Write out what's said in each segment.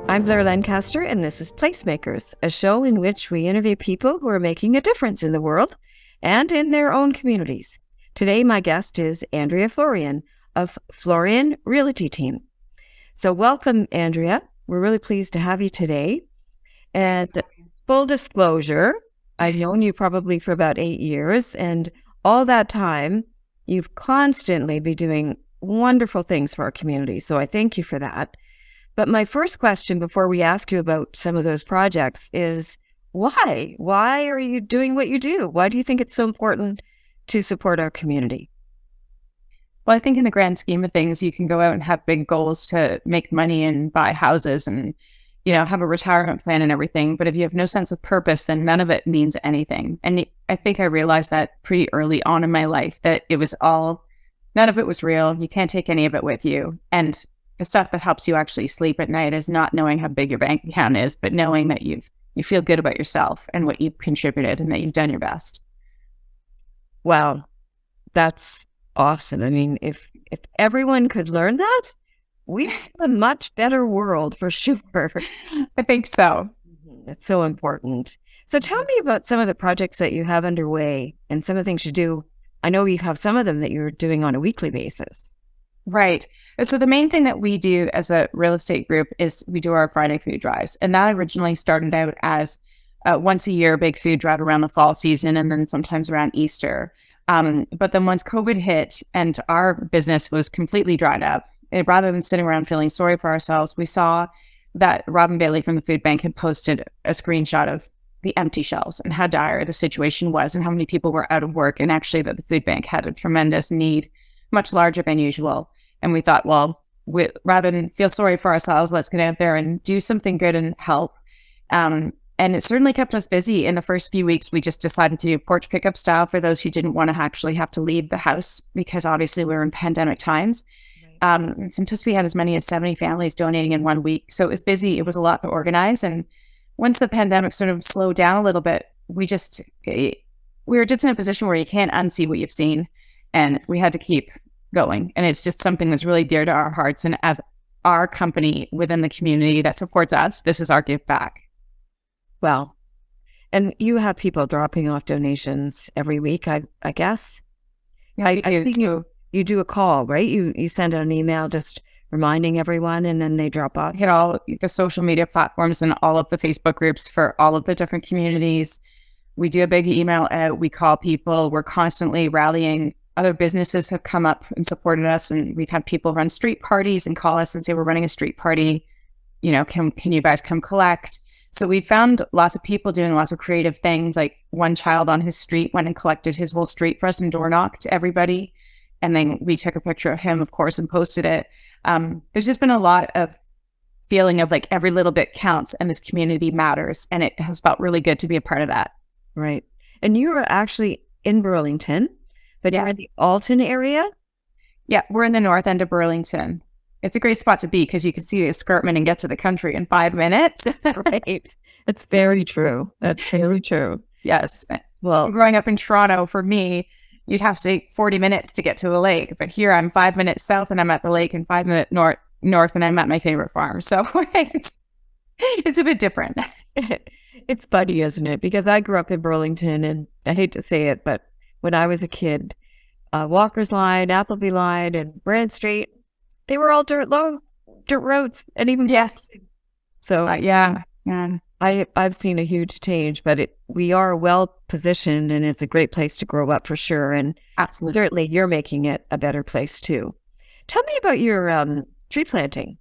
I'm Blair Lancaster, and this is Placemakers, a show in which we interview people who are making a difference in the world and in their own communities. Today, my guest is Andrea Florian of Florian Realty Team. So welcome, Andrea. We're really pleased to have you today. And full disclosure, I've known you probably for about 8 years, and all that time, you've constantly been doing wonderful things for our community. So I thank you for that. But my first question before we ask you about some of those projects is why? Why are you doing what you do? Why do you think it's so important to support our community? Well, I think in the grand scheme of things, you can go out and have big goals to make money and buy houses and, have a retirement plan and everything. But if you have no sense of purpose, then none of it means anything. And I think I realized that pretty early on in my life, that none of it was real. You can't take any of it with you. And the stuff that helps you actually sleep at night is not knowing how big your bank account is, but knowing that you feel good about yourself and what you've contributed and that you've done your best. Wow, that's awesome. I mean, if everyone could learn that, we have a much better world for sure. I think so. It's so important. So tell me about some of the projects that you have underway and some of the things you do. I know you have some of them that you're doing on a weekly basis. Right. So the main thing that we do as a real estate group is we do our Friday food drives. And that originally started out as once a year, big food drive around the fall season and then sometimes around Easter. But then once COVID hit and our business was completely dried up, rather than sitting around feeling sorry for ourselves, we saw that Robin Bailey from the food bank had posted a screenshot of the empty shelves and how dire the situation was and how many people were out of work, and actually that the food bank had a tremendous need, much larger than usual. And we thought, well, rather than feel sorry for ourselves, let's get out there and do something good and help. And it certainly kept us busy. In the first few weeks, we just decided to do porch pickup style for those who didn't want to actually have to leave the house, because obviously we were in pandemic times. Right. Sometimes we had as many as 70 families donating in 1 week. So it was busy. It was a lot to organize. And once the pandemic sort of slowed down a little bit, we were just in a position where you can't unsee what you've seen. And we had to keep going. And it's just something that's really dear to our hearts. And as our company within the community that supports us, this is our give back. Well, and you have people dropping off donations every week, I guess. Yeah, I think you do a call, right? You send out an email just reminding everyone, and then they drop off. Hit all the social media platforms and all of the Facebook groups for all of the different communities. We do a big email out. We call people. We're constantly rallying. Other businesses have come up and supported us, and we've had people run street parties and call us and say, we're running a street party. Can you guys come collect? So we found lots of people doing lots of creative things. Like one child on his street went and collected his whole street for us and door knocked everybody. And then we took a picture of him, of course, and posted it. There's just been a lot of feeling of like every little bit counts and this community matters. And it has felt really good to be a part of that. Right. And you are actually in Burlington, but you're in the Alton area? Yeah, we're in the north end of Burlington. It's a great spot to be because you can see the escarpment and get to the country in 5 minutes. Right. That's very true. That's very true. Yes. Well, growing up in Toronto, for me, you'd have to take 40 minutes to get to the lake. But here I'm 5 minutes south and I'm at the lake, and 5 minutes north and I'm at my favorite farm. So it's a bit different. It's funny, isn't it? Because I grew up in Burlington, and I hate to say it, but when I was a kid, Walker's Line, Appleby Line, and Brand Street, they were all dirt roads, and even yes. So yeah. I've seen a huge change, but we are well positioned, and it's a great place to grow up for sure. And absolutely, certainly you're making it a better place too. Tell me about your tree planting.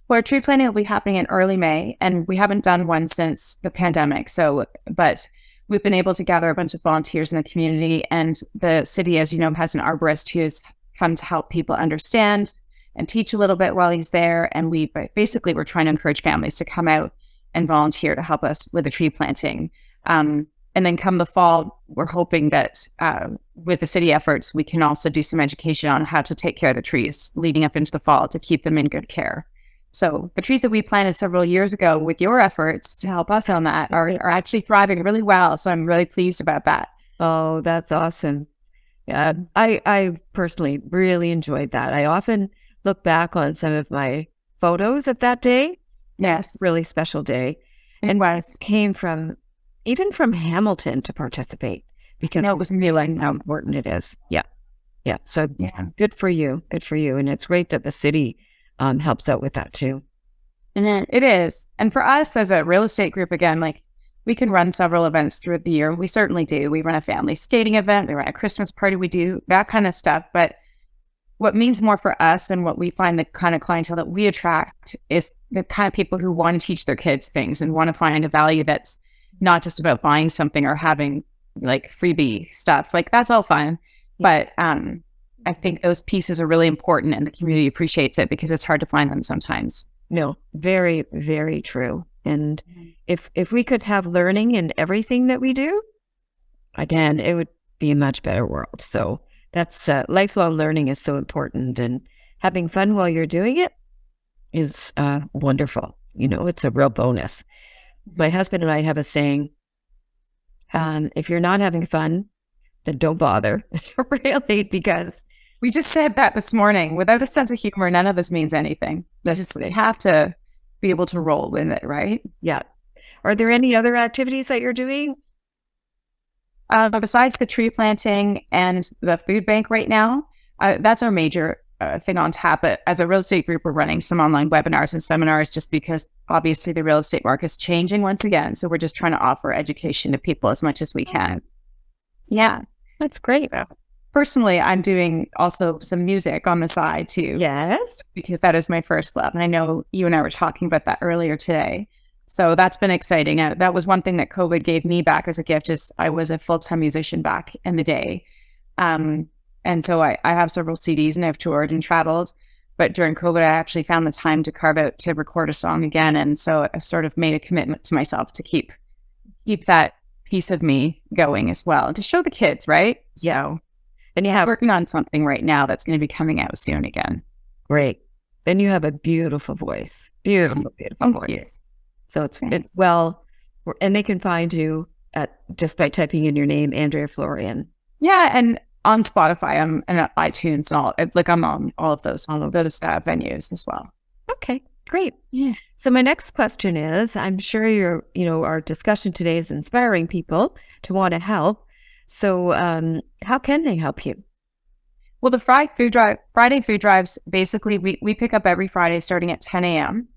Well, our tree planting will be happening in early May, and we haven't done one since the pandemic. But we've been able to gather a bunch of volunteers in the community, and the city, as you know, has an arborist who has come to help people understand and teach a little bit while he's there. And we're trying to encourage families to come out and volunteer to help us with the tree planting. And then come the fall, we're hoping that with the city efforts, we can also do some education on how to take care of the trees leading up into the fall to keep them in good care. So the trees that we planted several years ago with your efforts to help us on that are actually thriving really well. So I'm really pleased about that. Oh, that's awesome. Yeah, I personally really enjoyed that. I often look back on some of my photos of that day, Yes. Really special day. It And was. came from, even from Hamilton to participate because No, it was realizing amazing. how important it is. Yeah. Yeah. So Yeah. good for you. Good for you. And it's great that the city helps out with that too. And it is. And for us as a real estate group, again, like we can run several events throughout the year. We certainly do. We run a family skating event, we run a Christmas party, we do that kind of stuff. But what means more for us and what we find the kind of clientele that we attract is the kind of people who want to teach their kids things and want to find a value that's not just about buying something or having like freebie stuff. Like that's all fun. But I think those pieces are really important and the community appreciates it because it's hard to find them sometimes. No, very, very true. And if we could have learning in everything that we do, again, it would be a much better world. So that's lifelong learning is so important, and having fun while you're doing it is wonderful. It's a real bonus. My husband and I have a saying, if you're not having fun, then don't bother, really, because we just said that this morning. Without a sense of humor, none of this means anything. They have to be able to roll with it, right? Yeah. Are there any other activities that you're doing? Besides the tree planting and the food bank right now, that's our major thing on tap. But as a real estate group, we're running some online webinars and seminars just because obviously the real estate market is changing once again. So we're just trying to offer education to people as much as we can. Yeah. That's great. Personally, I'm doing also some music on the side too. Yes. Because that is my first love. And I know you and I were talking about that earlier today. So that's been exciting. That was one thing that COVID gave me back as a gift is I was a full-time musician back in the day. And so I have several CDs and I've toured and traveled. But during COVID, I actually found the time to carve out to record a song again. And so I've sort of made a commitment to myself to keep that piece of me going as well and to show the kids, right? Yeah. So, and you have working on something right now that's going to be coming out soon again. Great. And you have a beautiful voice. Beautiful voice. You. So it's well, and they can find you just by typing in your name, Andrea Florian. Yeah, and on Spotify, I'm and iTunes, and all. I'm on all of those venues as well. Okay, great. Yeah. So my next question is: I'm sure our discussion today is inspiring people to want to help. So, how can they help you? Well, the Friday food drives, basically, we pick up every Friday starting at 10 a.m.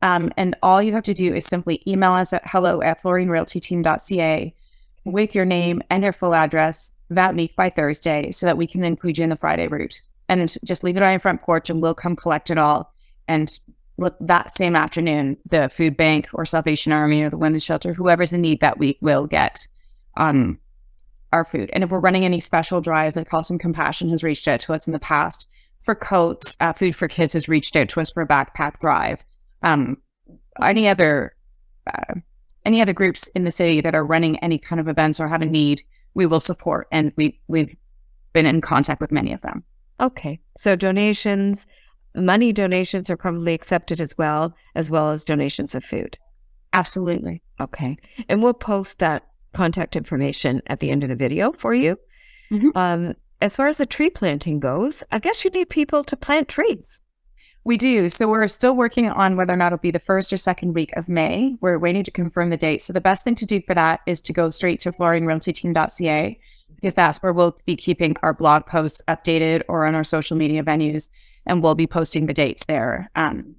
And all you have to do is simply email us at hello@florianrealtyteam.ca with your name and your full address that week by Thursday so that we can include you in the Friday route. And just leave it on your front porch and we'll come collect it all. And that same afternoon, the food bank or Salvation Army or the women's shelter, whoever's in need that week will get our food. And if we're running any special drives, like Awesome Compassion has reached out to us in the past for coats, Food for Kids has reached out to us for a backpack drive. Any other groups in the city that are running any kind of events or have a need, we will support. And we've been in contact with many of them. Okay. So money donations are probably accepted as well as donations of food. Absolutely. Okay. And we'll post that contact information at the end of the video for you. Mm-hmm. As far as the tree planting goes, I guess you need people to plant trees. We do. So we're still working on whether or not it'll be the first or second week of May. We're waiting to confirm the date. So the best thing to do for that is to go straight to florianrealtyteam.ca because that's where we'll be keeping our blog posts updated or on our social media venues. And we'll be posting the dates there.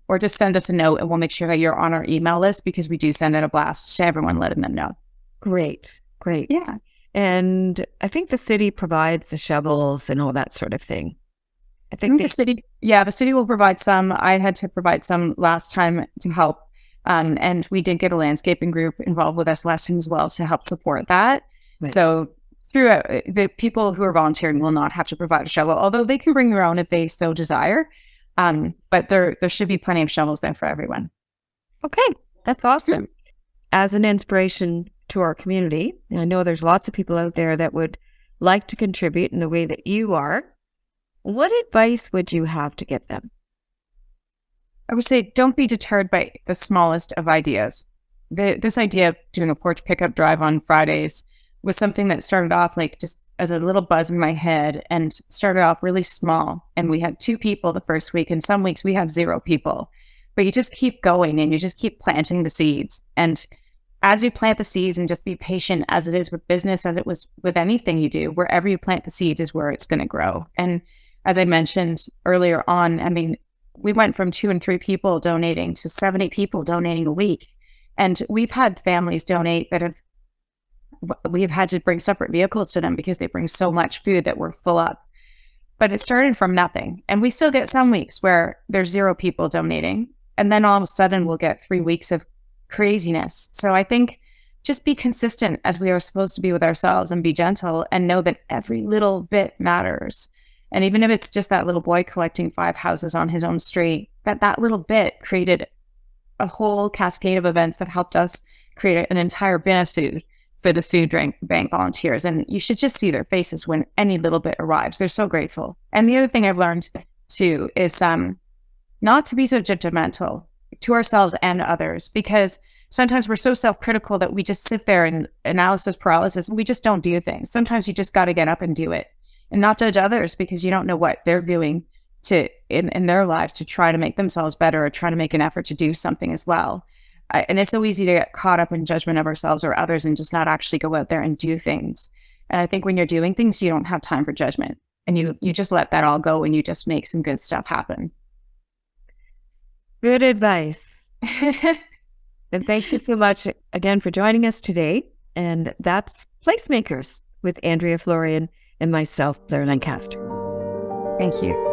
Or just send us a note and we'll make sure that you're on our email list because we do send out a blast to everyone letting them know. Great. Yeah. And I think the city provides the shovels and all that sort of thing. I think the city will provide some. I had to provide some last time to help. And we did get a landscaping group involved with us last time as well to help support that. Right. So through the people who are volunteering will not have to provide a shovel, although they can bring their own if they so desire. But there should be plenty of shovels there for everyone. Okay, that's awesome. As an inspiration to our community, and I know there's lots of people out there that would like to contribute in the way that you are, what advice would you have to give them? I would say don't be deterred by the smallest of ideas. This idea of doing a porch pickup drive on Fridays was something that started off like just as a little buzz in my head and started off really small. And we had 2 people the first week, and some weeks we have 0 people. but you just keep going and you just keep planting the seeds. And as you plant the seeds, and just be patient, as it is with business, as it was with anything you do, wherever you plant the seeds is where it's going to grow. And as I mentioned earlier on, I mean, we went from 2 and 3 people donating to 70 people donating a week. And we've had families donate that we've had to bring separate vehicles to them because they bring so much food that we're full up. But it started from nothing. And we still get some weeks where there's 0 people donating. And then all of a sudden we'll get 3 weeks of craziness. So I think just be consistent, as we are supposed to be with ourselves, and be gentle, and know that every little bit matters. And even if it's just that little boy collecting 5 houses on his own street, that little bit created a whole cascade of events that helped us create an entire bin of food for the food bank volunteers. And you should just see their faces when any little bit arrives. They're so grateful. And the other thing I've learned too is not to be so judgmental to ourselves and others, because sometimes we're so self-critical that we just sit there in analysis paralysis and we just don't do things. Sometimes you just got to get up and do it, and not judge others, because you don't know what they're doing in their lives to try to make themselves better, or try to make an effort to do something as well. And it's so easy to get caught up in judgment of ourselves or others and just not actually go out there and do things. And I think when you're doing things, you don't have time for judgment, and you just let that all go, and you just make some good stuff happen. Good advice. And thank you so much again for joining us today. And that's Placemakers with Andrea Florian and myself, Blair Lancaster. Thank you.